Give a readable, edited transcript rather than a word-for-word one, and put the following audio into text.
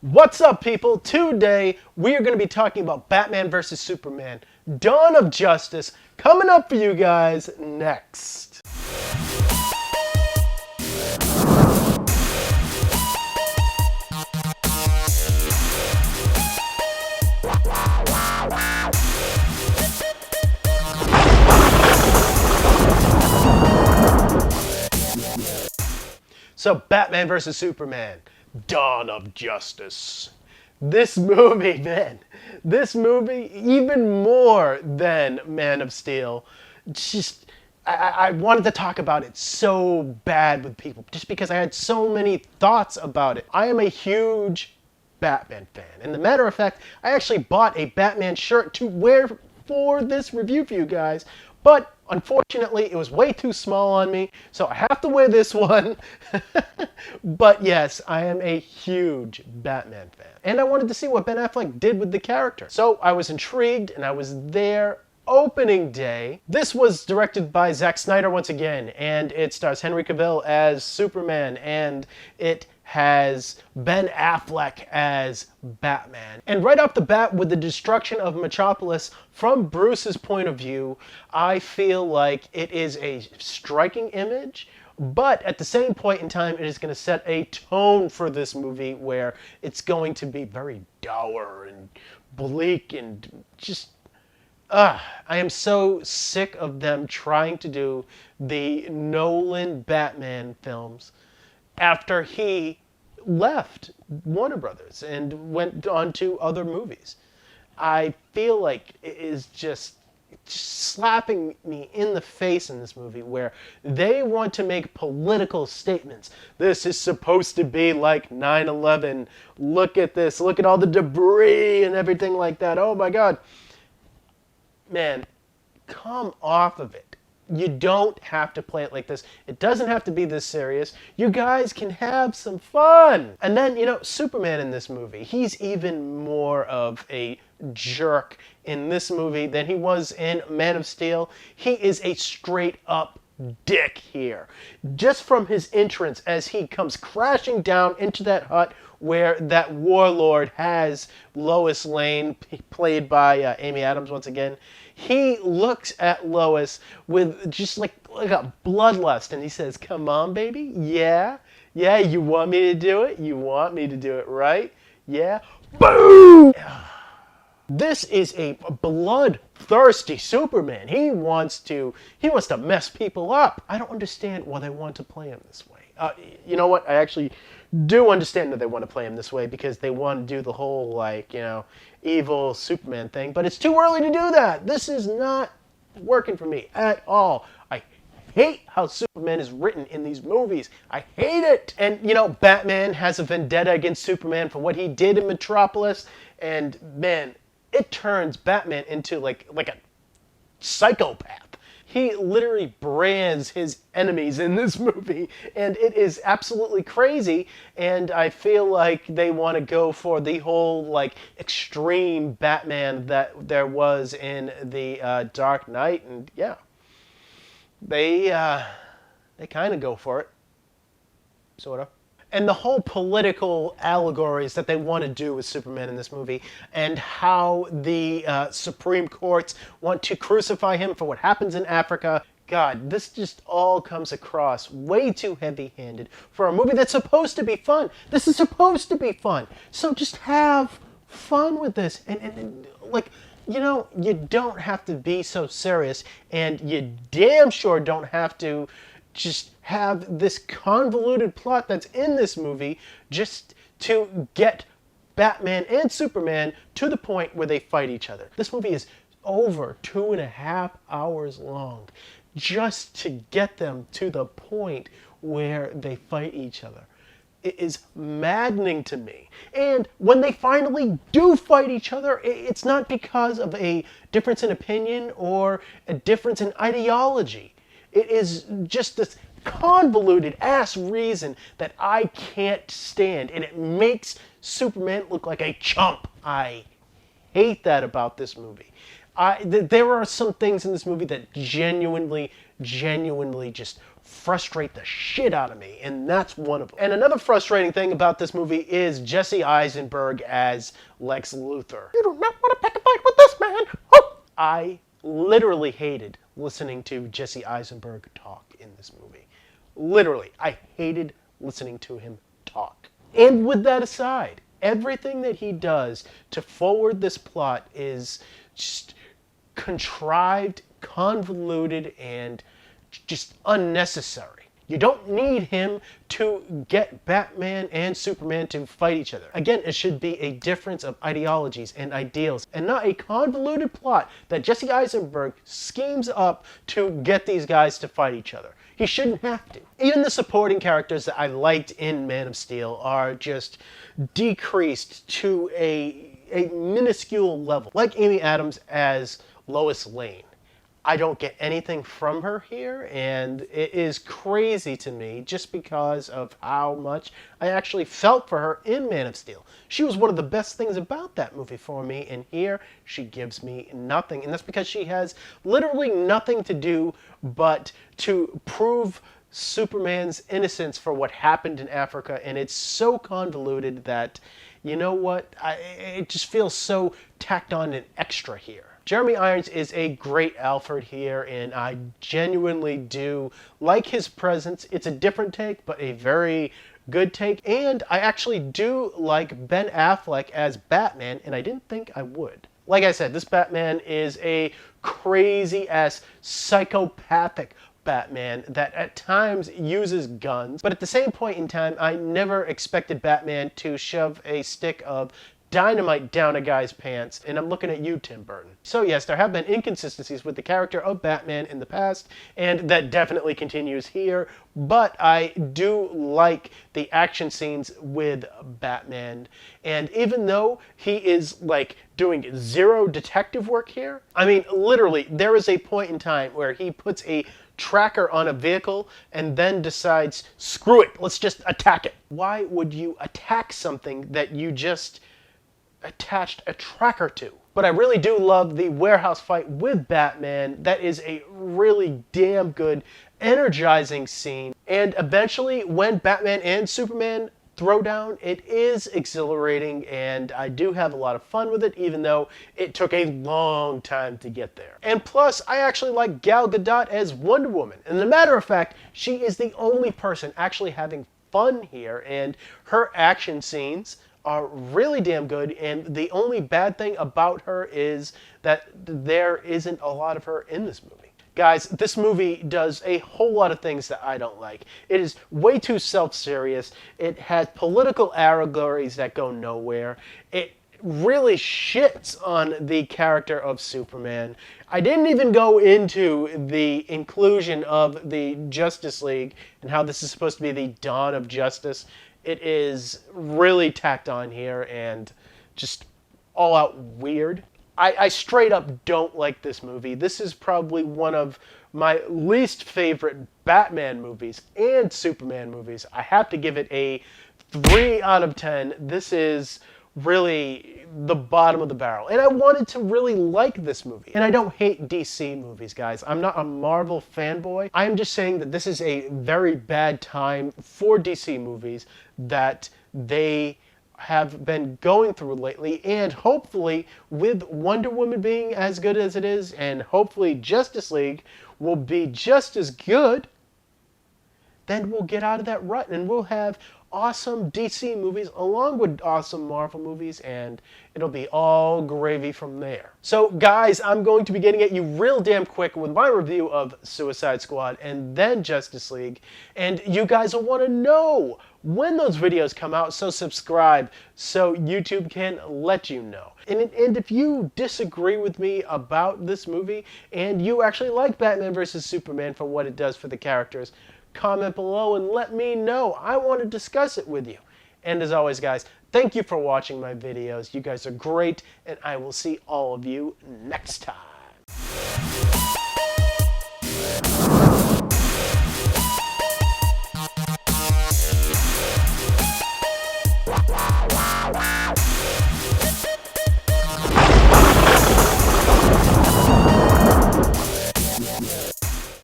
What's up, people? Today we are going to be talking about Batman vs. Superman: Dawn of Justice, coming up for you guys next. So, Batman vs. Superman: Dawn of Justice. This movie, man, even more than Man of Steel, just, I wanted to talk about it so bad with people, just because I had so many thoughts about it. I am a huge Batman fan, and as a matter of fact, I actually bought a Batman shirt to wear for this review for you guys, but unfortunately, it was way too small on me, so I have to wear this one. But yes, I am a huge Batman fan. And I wanted to see what Ben Affleck did with the character. So I was intrigued, and I was there opening day. This was directed by Zack Snyder once again, and it stars Henry Cavill as Superman, and it has Ben Affleck as Batman. And right off the bat, with the destruction of Metropolis from Bruce's point of view, I feel like it is a striking image, but at the same point in time, it is going to set a tone for this movie where it's going to be very dour and bleak and just... I am so sick of them trying to do the Nolan Batman films after he left Warner Brothers and went on to other movies. I feel like it is just slapping me in the face in this movie where they want to make political statements. This is supposed to be like 9/11. Look at this. Look at all the debris and everything like that. Oh my God. Man, come off of it. You don't have to play it like this. It doesn't have to be this serious. You guys can have some fun. And then, Superman in this movie, he's even more of a jerk in this movie than he was in Man of Steel. He is a straight up dick here. Just from his entrance as he comes crashing down into that hut where that warlord has Lois Lane, played by Amy Adams once again. He looks at Lois with just like a bloodlust, and he says, "Come on, baby. Yeah, you want me to do it? You want me to do it, right? Yeah." Boom! This is a bloodthirsty Superman. He wants to mess people up. I don't understand why they want to play him this way. You know what? I actually do understand that they want to play him this way because they want to do the whole, evil Superman thing. But it's too early to do that. This is not working for me at all. I hate how Superman is written in these movies. I hate it. And, Batman has a vendetta against Superman for what he did in Metropolis. And, man, it turns Batman into like a psychopath. He literally brands his enemies in this movie, and it is absolutely crazy, and I feel like they want to go for the whole, extreme Batman that there was in the Dark Knight, and yeah, they kind of go for it, sort of. And the whole political allegories that they want to do with Superman in this movie, and how the Supreme Courts want to crucify him for what happens in Africa. God, this just all comes across way too heavy-handed for a movie that's supposed to be fun. This is supposed to be fun. So just have fun with this. And you don't have to be so serious, and you damn sure don't have to just have this convoluted plot that's in this movie just to get Batman and Superman to the point where they fight each other. This movie is over 2.5 hours long just to get them to the point where they fight each other. It is maddening to me. And when they finally do fight each other, it's not because of a difference in opinion or a difference in ideology. It is just this convoluted ass reason that I can't stand, and it makes Superman look like a chump. I hate that about this movie. There are some things in this movie that genuinely just frustrate the shit out of me, and that's one of them. And another frustrating thing about this movie is Jesse Eisenberg as Lex Luthor. You do not want to pick a fight with this man. Oh! I literally hated listening to Jesse Eisenberg talk in this movie. Literally, I hated listening to him talk. And with that aside, everything that he does to forward this plot is just contrived, convoluted, and just unnecessary. You don't need him to get Batman and Superman to fight each other. Again, it should be a difference of ideologies and ideals, and not a convoluted plot that Jesse Eisenberg schemes up to get these guys to fight each other. He shouldn't have to. Even the supporting characters that I liked in Man of Steel are just decreased to a minuscule level. Like Amy Adams as Lois Lane. I don't get anything from her here, and it is crazy to me just because of how much I actually felt for her in Man of Steel. She was one of the best things about that movie for me, and here she gives me nothing. And that's because she has literally nothing to do but to prove Superman's innocence for what happened in Africa, and it's so convoluted that, you know what, it just feels so tacked on and extra here. Jeremy Irons is a great Alfred here, and I genuinely do like his presence. It's a different take, but a very good take. And I actually do like Ben Affleck as Batman, and I didn't think I would. Like I said, this Batman is a crazy-ass psychopathic Batman that at times uses guns, but at the same point in time, I never expected Batman to shove a stick of dynamite down a guy's pants, and I'm looking at you, Tim Burton. So yes, there have been inconsistencies with the character of Batman in the past, and that definitely continues here, but I do like the action scenes with Batman, and even though he is like doing zero detective work here, I mean, literally, there is a point in time where he puts a tracker on a vehicle and then decides, screw it, let's just attack it. Why would you attack something that you just attached a tracker to? But I really do love the warehouse fight with Batman. That is a really damn good, energizing scene. And eventually, when Batman and Superman throw down, it is exhilarating, and I do have a lot of fun with it, even though it took a long time to get there. And plus, I actually like Gal Gadot as Wonder Woman. And as a matter of fact, she is the only person actually having fun here, and her action scenes are really damn good, and the only bad thing about her is that there isn't a lot of her in this movie. Guys, this movie does a whole lot of things that I don't like. It is way too self-serious. It has political allegories that go nowhere. It really shits on the character of Superman. I didn't even go into the inclusion of the Justice League and how this is supposed to be the dawn of justice. It is really tacked on here and just all out weird. I straight up don't like this movie. This is probably one of my least favorite Batman movies and Superman movies. I have to give it a 3 out of 10. This is really the bottom of the barrel. And I wanted to really like this movie. And I don't hate DC movies, guys. I'm not a Marvel fanboy. I'm just saying that this is a very bad time for DC movies that they have been going through lately, and hopefully with Wonder Woman being as good as it is, and hopefully Justice League will be just as good, then we'll get out of that rut and we'll have awesome DC movies along with awesome Marvel movies, and it'll be all gravy from there. So guys, I'm going to be getting at you real damn quick with my review of Suicide Squad and then Justice League, and you guys will want to know when those videos come out, so subscribe so YouTube can let you know. And if you disagree with me about this movie and you actually like Batman vs. Superman for what it does for the characters, comment below and let me know. I want to discuss it with you. And as always, guys, thank you for watching my videos. You guys are great, and I will see all of you next time.